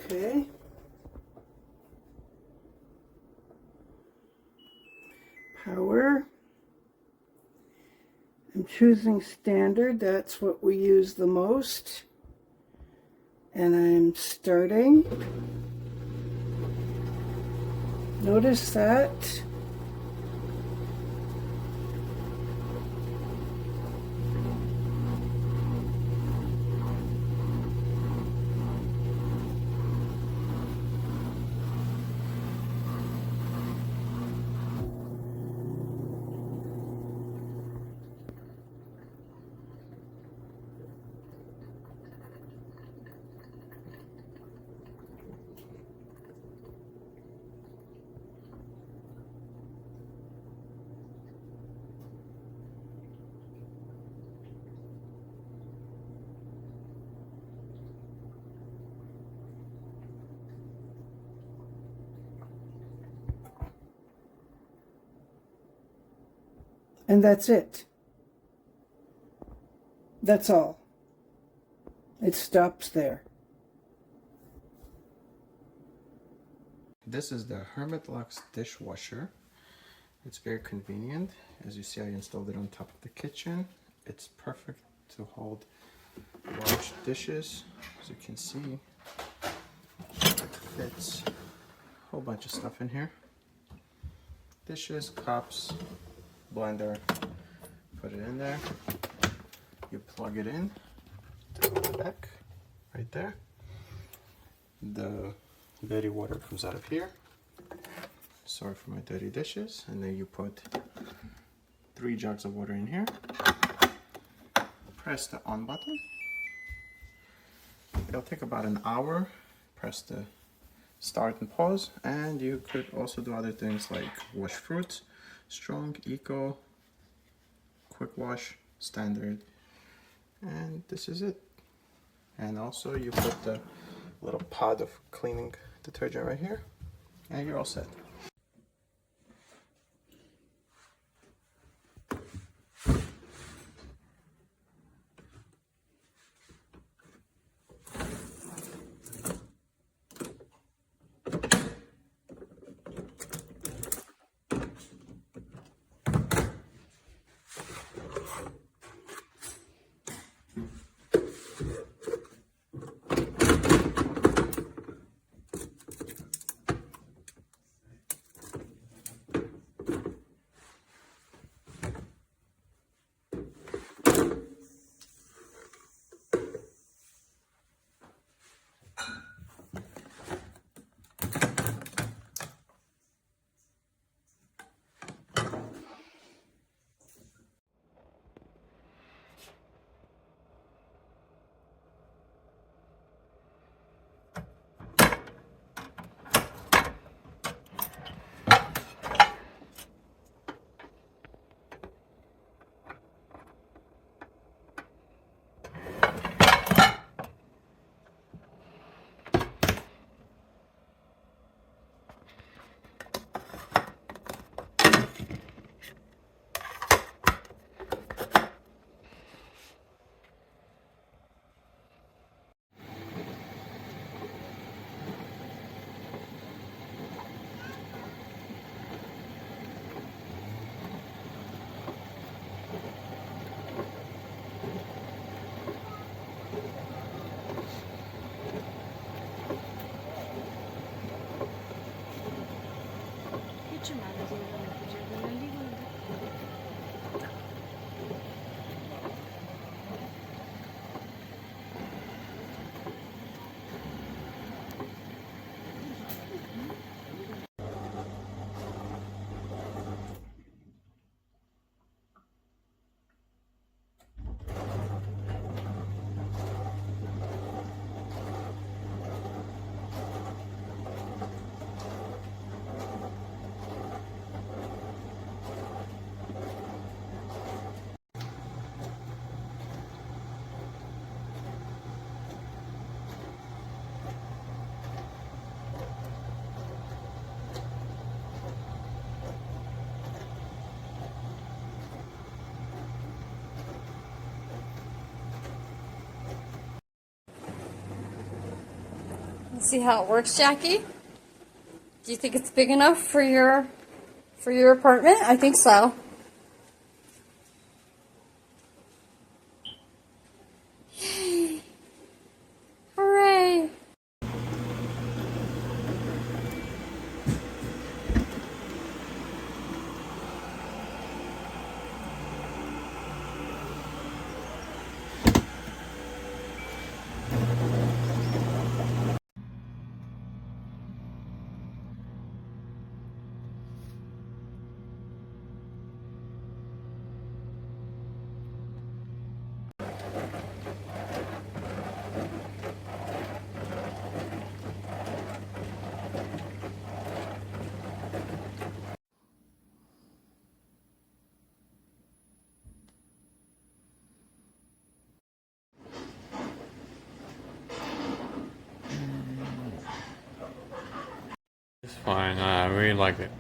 Okay. Power. I'm choosing standard. That's what we use the most. And I'm starting. Notice that. And that's it. That's all. It stops there. This is the Hermitlux dishwasher. It's very convenient. As you see, I installed it on top of the kitchen. It's perfect to hold large dishes. As you can see, it fits a whole bunch of stuff in here. Dishes, cups, blender. Put it in there. You plug it in to the back, right there. The dirty water comes out of here. Sorry for my dirty dishes. And then you put 3 jugs of water in here. Press the on button. It'll take about an hour. Press the start and pause. And you could also do other things like wash fruits, strong, eco, quick wash, standard. And this is it. And also you put the little pod of cleaning detergent right here, and you're all set. See how it works, Jackie? Do you think it's big enough for your apartment? I think so. Yay! Hooray! It's fine. I really like it.